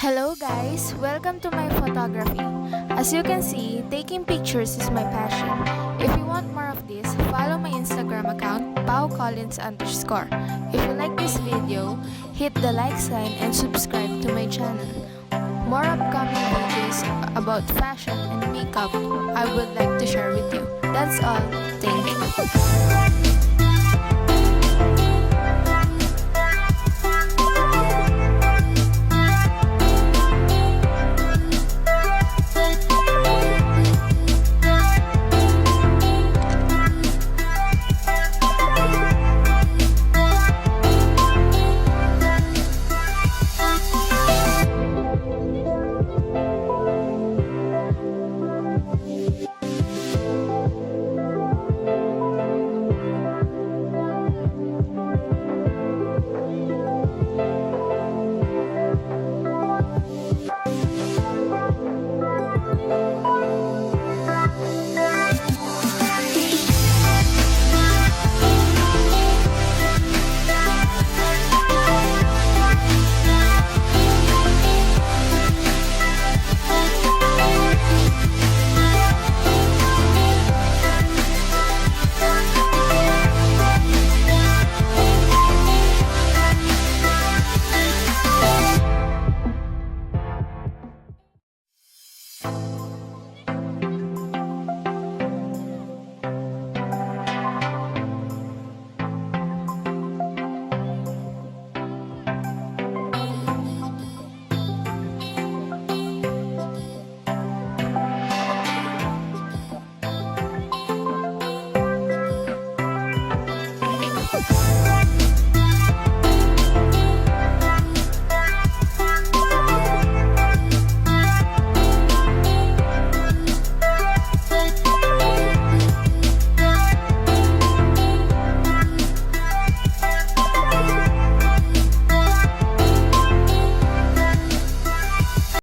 Hello guys, welcome to my photography. As you can see, taking pictures is my passion. If you want more of this, follow my Instagram account, paucollins_. If you like this video, hit the like sign and subscribe to my channel. More upcoming videos about fashion and makeup I would like to share with you. That's all. Thank you.